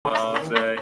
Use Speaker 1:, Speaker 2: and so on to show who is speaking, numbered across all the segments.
Speaker 1: I'll say.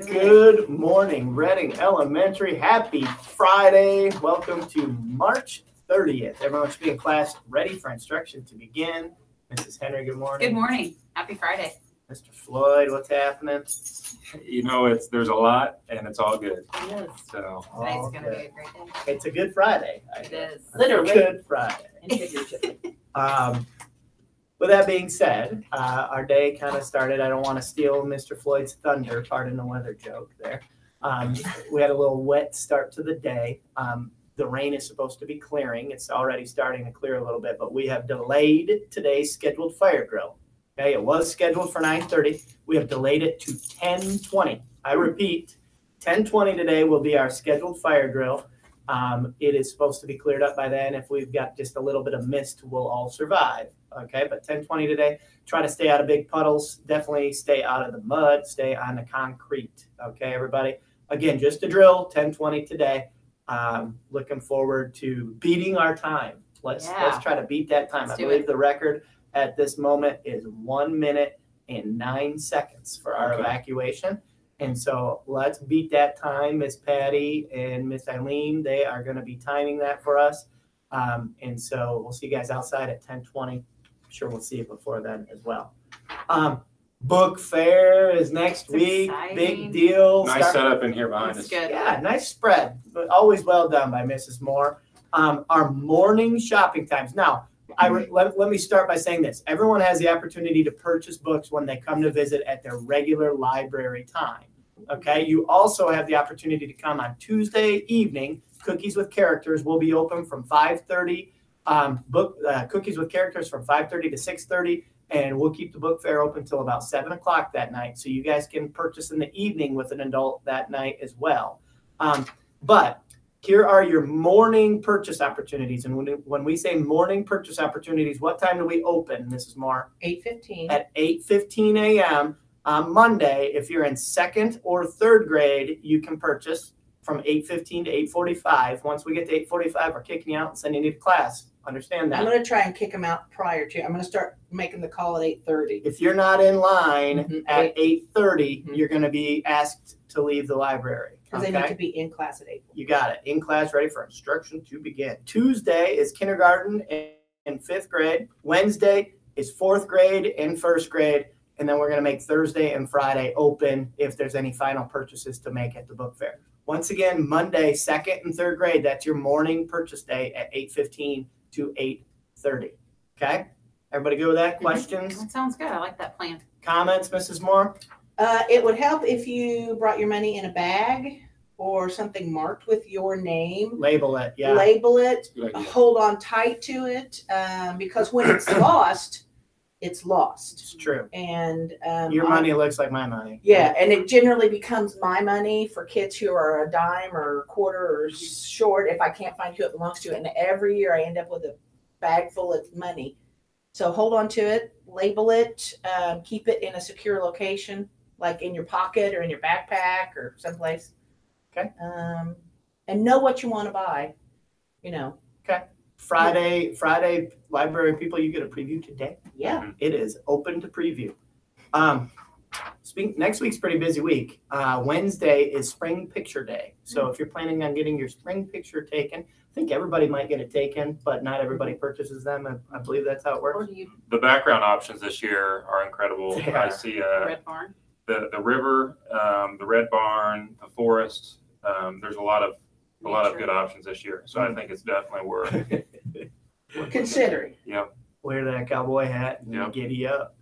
Speaker 2: Good morning, Reading Elementary. Happy Friday. Welcome to March 30th. Everyone should be in class ready for instruction to begin. Mrs. Henry, good morning.
Speaker 3: Good morning. Happy Friday.
Speaker 2: Mr. Floyd, what's happening?
Speaker 1: You know, there's a lot, and it's all good.
Speaker 3: It is.
Speaker 1: So
Speaker 3: Today's going to be a great day.
Speaker 2: It's a good Friday.
Speaker 3: It is.
Speaker 2: Literally. Good Friday.
Speaker 3: And figuratively.
Speaker 2: With that being said, our day kind of started. I don't want to steal Mr. Floyd's thunder, pardon the weather joke there. We had a little wet start to the day. The rain is supposed to be clearing. It's already starting to clear a little bit, but we have delayed today's scheduled fire drill. Okay, it was scheduled for 9:30. We have delayed it to 10:20. I repeat, 10:20 today will be our scheduled fire drill. It is supposed to be cleared up by then. If we've got just a little bit of mist, we'll all survive. Okay, but 10:20 today. Try to stay out of big puddles. Definitely stay out of the mud. Stay on the concrete. Okay, everybody. Again, just a drill. 10:20 today. Looking forward to beating our time. Let's try to beat that time. I believe the record at this moment is 1 minute and 9 seconds for our evacuation. And so let's beat that time. Miss Patty and Miss Eileen, they are going to be timing that for us. And so we'll see you guys outside at 10:20. I'm sure we'll see you before then as well. Book fair is next week.
Speaker 3: Exciting.
Speaker 2: Big deal.
Speaker 1: nice setup in here behind us.
Speaker 3: Good.
Speaker 2: Yeah, nice spread. But always well done by Mrs. Moore. Our morning shopping times. Now, let me start by saying this. Everyone has the opportunity to purchase books when they come to visit at their regular library time. Okay, you also have the opportunity to come on Tuesday evening. Cookies with Characters will be open from 5:30. Cookies with Characters from 5:30 to 6:30, and we'll keep the book fair open until about 7 o'clock that night. So you guys can purchase in the evening with an adult that night as well. But here are your morning purchase opportunities. And when we say morning purchase opportunities, what time do we open, Mrs. Moore?
Speaker 4: 8:15.
Speaker 2: At 8:15 a.m. on Monday. If you're in second or third grade, you can purchase from 8:15 to 8:45. Once we get to 8:45, we're kicking you out and sending you to class. Understand that?
Speaker 4: I'm going to try and kick them out prior to. I'm going to start making the call at 8:30.
Speaker 2: If you're not in line at 8:30,
Speaker 4: Mhm.
Speaker 2: you're going to be asked to leave the library.
Speaker 4: Because they need to be in class at 8.
Speaker 2: You got it. In class, ready for instruction to begin. Tuesday is kindergarten and 5th grade. Wednesday is 4th grade and 1st grade. And then we're going to make Thursday and Friday open if there's any final purchases to make at the book fair. Once again, Monday, 2nd and 3rd grade, that's your morning purchase day at 8:15 to 8:30. Okay? Everybody good with that? Questions?
Speaker 3: That sounds good. I like that plan.
Speaker 2: Comments, Mrs. Moore?
Speaker 4: It would help if you brought your money in a bag or something marked with your name.
Speaker 2: Label it, yeah.
Speaker 4: Label it.
Speaker 1: Good idea.
Speaker 4: Hold on tight to it because when it's lost, it's lost.
Speaker 2: It's true.
Speaker 4: And
Speaker 2: Your money looks like my money.
Speaker 4: Yeah, and it generally becomes my money for kids who are a dime or a quarter or short if I can't find who it belongs to. And every year I end up with a bag full of money. So hold on to it, label it, keep it in a secure location, like in your pocket or in your backpack or someplace.
Speaker 2: Okay.
Speaker 4: And know what you want to buy, you know.
Speaker 2: Okay. Friday, library people, you get a preview today.
Speaker 4: Yeah.
Speaker 2: It is open to preview. Next week's pretty busy week. Wednesday is Spring Picture Day. So if you're planning on getting your spring picture taken, I think everybody might get it taken, but not everybody purchases them. I believe that's how it
Speaker 3: Or
Speaker 2: works.
Speaker 3: do you
Speaker 1: The background options this year are incredible.
Speaker 2: They
Speaker 1: I
Speaker 2: are.
Speaker 1: see
Speaker 3: Red Barn?
Speaker 1: the river, the Red Barn, the forest. There's a lot of
Speaker 3: Nature.
Speaker 1: good options this year. So I think it's definitely worth.
Speaker 4: Considering.
Speaker 2: Wear that cowboy hat and
Speaker 1: Yep.
Speaker 2: giddy up.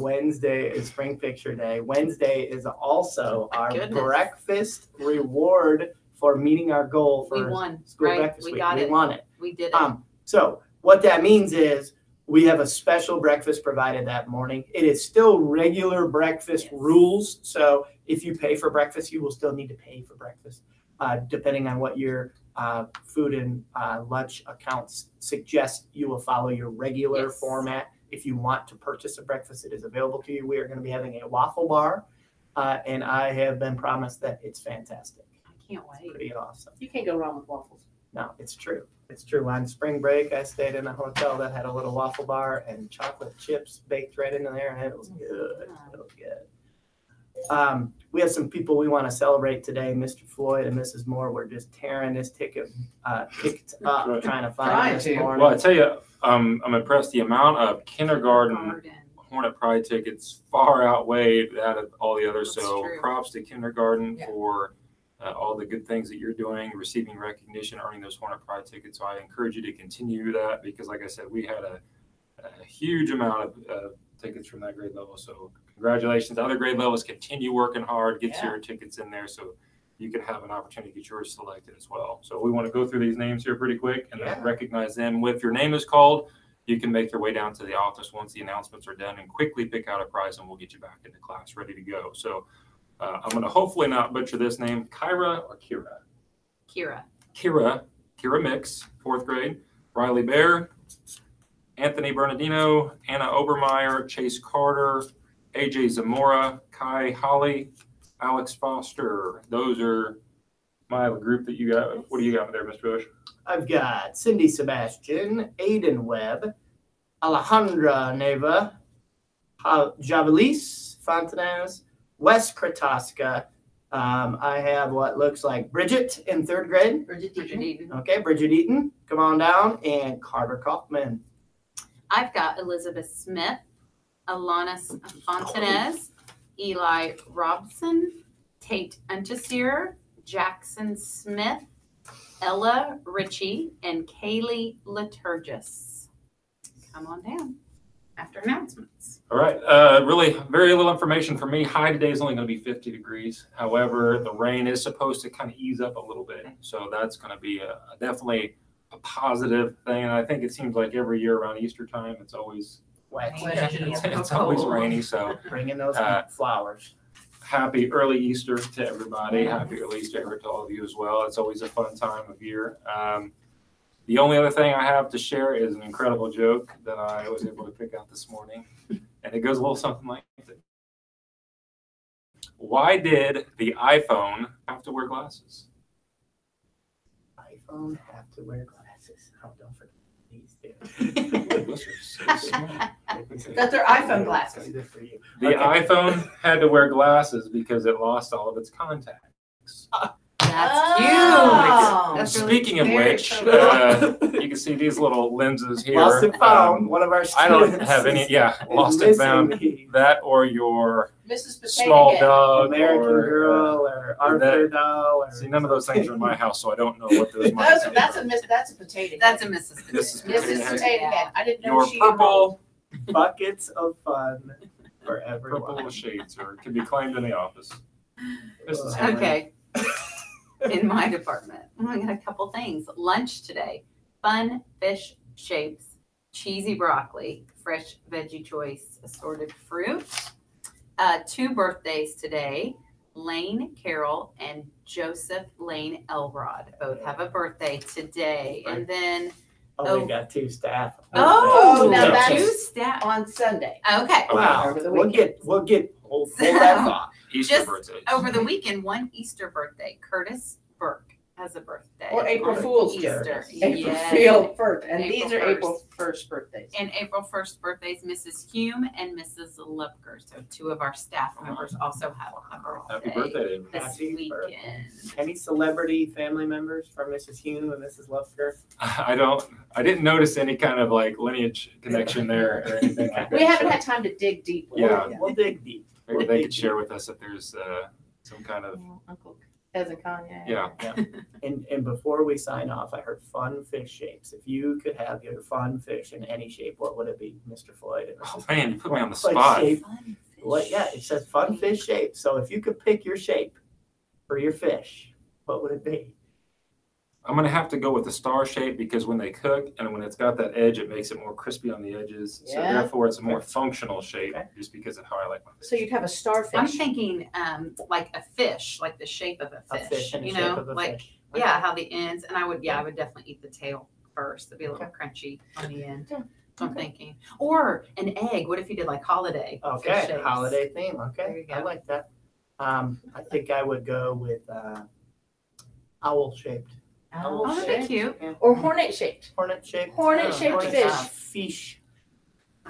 Speaker 2: Wednesday is Spring Picture Day. Wednesday is also our
Speaker 3: Goodness.
Speaker 2: breakfast reward for meeting our goal
Speaker 3: We
Speaker 2: for
Speaker 3: won,
Speaker 2: school
Speaker 3: right?
Speaker 2: breakfast
Speaker 3: We
Speaker 2: week.
Speaker 3: got
Speaker 2: We
Speaker 3: it.
Speaker 2: won it.
Speaker 3: We did it.
Speaker 2: So what that means is we have a special breakfast provided that morning. It is still regular breakfast
Speaker 3: Yes.
Speaker 2: rules. So if you pay for breakfast, you will still need to pay for breakfast, depending on what your food and lunch accounts suggest. You will follow your regular
Speaker 3: Yes.
Speaker 2: format. If you want to purchase a breakfast, it is available to you. We are going to be having a waffle bar, and I have been promised that it's fantastic.
Speaker 3: I can't wait.
Speaker 2: Pretty awesome.
Speaker 4: You can't go wrong with waffles.
Speaker 2: No, it's true. It's true. On spring break, I stayed in a hotel that had a little waffle bar and chocolate chips baked right into there, and it was good. It was good. We have some people we want to celebrate today. Mr. Floyd and Mrs. Moore were just tearing this tickets up,
Speaker 1: Right.
Speaker 2: trying to find
Speaker 4: Trying
Speaker 2: this
Speaker 4: to.
Speaker 2: morning.
Speaker 1: Well, I tell you, I'm impressed. The amount of kindergarten
Speaker 3: Garden.
Speaker 1: Hornet Pride tickets far outweighed that of all the others.
Speaker 3: That's
Speaker 1: So
Speaker 3: true.
Speaker 1: props to kindergarten
Speaker 4: Yeah.
Speaker 1: for all the good things that you're doing, receiving recognition, earning those Hornet Pride tickets. So I encourage you to continue that because, like I said, we had a huge amount of tickets from that grade level. So congratulations. Other grade levels, continue working hard, get
Speaker 4: Yeah.
Speaker 1: your tickets in there so you can have an opportunity to get yours selected as well. So we want to go through these names here pretty quick and then
Speaker 2: Yeah.
Speaker 1: recognize them. If your name is called, you can make your way down to the office once the announcements are done and quickly pick out a prize and we'll get you back into class ready to go. So I'm going to hopefully not butcher this name. Kyra or Kira?
Speaker 3: Kira.
Speaker 1: Kira Mix, 4th grade. Riley Bear, Anthony Bernardino, Anna Obermeyer, Chase Carter, AJ Zamora, Kai Holly, Alex Foster. Those are my group that you got. What do you got there, Mr. Bush?
Speaker 2: I've got Cindy Sebastian, Aiden Webb, Alejandra Neva, Javalis Fontanez, Wes Kratoska. I have what looks like Bridget in 3rd grade.
Speaker 4: Bridget
Speaker 3: Bridget
Speaker 4: Deaton.
Speaker 3: Eaton.
Speaker 2: Okay, Bridget Eaton, come on down, and Carter Kaufman.
Speaker 3: I've got Elizabeth Smith, Alanis Fontanez, Eli Robson, Tate Untasier, Jackson Smith, Ella Ritchie, and Kaylee Liturgis. Come on down after announcements.
Speaker 1: All right. Really, very little information for me. High today is only going to be 50 degrees. However, the rain is supposed to kind of ease up a little bit. So that's going to be definitely a positive thing. And I think it seems like every year around Easter time, it's always
Speaker 2: Wet.
Speaker 1: it's always rainy. So
Speaker 2: Bringing those flowers.
Speaker 1: happy early Easter to everybody. Happy early Easter to all of you as well. It's always a fun time of year. The only other thing I have to share is an incredible joke that I was able to pick out this morning. And it goes a little something like this. Why did the iPhone have to wear glasses?
Speaker 2: iPhone have to wear glasses. Oh, don't forget these two.
Speaker 1: Those are so smart.
Speaker 4: Got their iPhone glasses.
Speaker 2: Good for you.
Speaker 1: The
Speaker 2: Okay.
Speaker 1: iPhone had to wear glasses because it lost all of its contacts.
Speaker 3: That's huge.
Speaker 4: Oh.
Speaker 3: That's really
Speaker 1: Speaking of
Speaker 4: very
Speaker 1: which,
Speaker 4: clever.
Speaker 1: you can see these little lenses here.
Speaker 2: Lost and found. One of our
Speaker 1: I don't
Speaker 2: students
Speaker 1: have any,
Speaker 2: is
Speaker 1: lost and
Speaker 2: missing
Speaker 1: found.
Speaker 2: the
Speaker 1: That or your
Speaker 4: Mrs. Potato
Speaker 1: small
Speaker 4: Head.
Speaker 1: dog.
Speaker 2: American
Speaker 1: or,
Speaker 2: Girl or Arthur doll. Or
Speaker 1: See, none of those things are in my house, so I don't know what those might
Speaker 4: That's,
Speaker 1: be.
Speaker 4: that's a potato head.
Speaker 3: That's a Mrs.
Speaker 1: Mrs.
Speaker 3: Potato.
Speaker 4: Mrs. Potato Head. I didn't know
Speaker 1: Your
Speaker 4: she
Speaker 1: purple
Speaker 2: buckets of fun for everyone.
Speaker 1: purple shades or can be claimed in the office. Mrs. Henry.
Speaker 3: Okay. In my department, I got a couple things. Lunch today: fun fish shapes, cheesy broccoli, fresh veggie choice, assorted fruit. 2 birthdays today: Lane Carroll and Joseph Lane Elrod. Both have a birthday today. And then
Speaker 2: Oh, we got 2 staff.
Speaker 4: Oh, now
Speaker 2: Okay.
Speaker 4: that's-
Speaker 3: 2 staff.
Speaker 4: on Sunday.
Speaker 3: Okay.
Speaker 2: Wow.
Speaker 4: Over the
Speaker 2: We'll get hold that thought.
Speaker 1: Easter
Speaker 3: Just
Speaker 1: birthday.
Speaker 3: Over the weekend, one Easter birthday. Curtis Burke has a birthday.
Speaker 4: Or April
Speaker 2: On
Speaker 4: Fool's
Speaker 3: Easter.
Speaker 4: Day. April
Speaker 3: Yes.
Speaker 4: Field first. And
Speaker 3: April
Speaker 4: these are
Speaker 3: 1st.
Speaker 4: April 1st birthdays.
Speaker 3: And April 1st birthdays, Mrs. Hume and Mrs. Lupker. So 2 of our staff members also have a birthday.
Speaker 1: Happy birthday, David.
Speaker 3: This
Speaker 2: Happy
Speaker 3: weekend.
Speaker 2: Any celebrity family members from Mrs. Hume and Mrs. Lufker?
Speaker 1: I didn't notice any kind of like lineage connection there or anything like that.
Speaker 4: We haven't had time to dig deep. with
Speaker 1: Yeah.
Speaker 4: it.
Speaker 2: We'll dig deep.
Speaker 1: Maybe they could share with us if there's some kind of,
Speaker 4: Uncle Cousin Kanye.
Speaker 1: yeah.
Speaker 2: And before we sign off, I heard fun fish shapes. If you could have your fun fish in any shape, what would it be, Mr. Floyd? And
Speaker 1: Oh
Speaker 2: Mrs.
Speaker 1: man, you put me on the
Speaker 2: What
Speaker 1: spot.
Speaker 2: shape?
Speaker 3: Fun fish.
Speaker 2: What? Yeah, it says fun fish shape. So if you could pick your shape for your fish, what would it be?
Speaker 1: I'm gonna have to go with the star shape because when they cook and when it's got that edge, it makes it more crispy on the edges. So
Speaker 4: Yeah.
Speaker 1: therefore, it's a more functional shape,
Speaker 2: Okay.
Speaker 1: just because of how I like my fish.
Speaker 4: So you'd have a starfish.
Speaker 3: I'm thinking like a fish, like the shape of a
Speaker 2: A
Speaker 3: fish.
Speaker 2: fish in the
Speaker 3: you
Speaker 2: shape
Speaker 3: know,
Speaker 2: of a
Speaker 3: like
Speaker 2: fish.
Speaker 3: yeah, how the ends. And I would definitely eat the tail first. It'd be a little crunchy on the end.
Speaker 4: Yeah.
Speaker 3: So I'm thinking, or an egg. What if you did like holiday? fish
Speaker 2: Okay,
Speaker 3: shapes?
Speaker 2: holiday theme.
Speaker 3: There
Speaker 2: Okay,
Speaker 3: you
Speaker 2: I
Speaker 3: go.
Speaker 2: like that. I think I would go with owl shaped,
Speaker 3: Oh, that'd be cute.
Speaker 4: Or hornet shaped.
Speaker 2: hornet shaped,
Speaker 4: Hornet-shaped
Speaker 2: hornet
Speaker 4: fish.
Speaker 2: fish.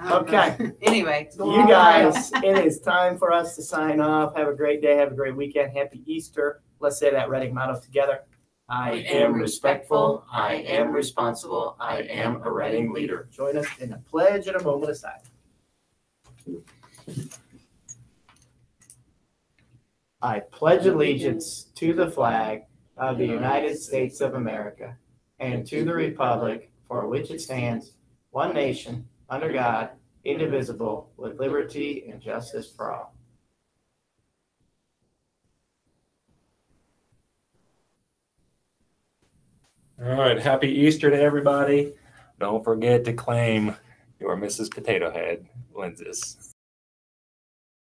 Speaker 2: Okay.
Speaker 3: Anyway.
Speaker 2: You guys, it is time for us to sign off. Have a great day. Have a great weekend. Happy Easter. Let's say that Reading motto together. I am respectful. I am responsible. I am a Reading leader. Join us in a pledge and a moment of silence. I pledge allegiance to the flag of the United States of America and to the republic for which it stands, one nation, under God, indivisible, with liberty and justice for all.
Speaker 1: All right. Happy Easter to everybody. Don't forget to claim your Mrs. Potato Head lenses.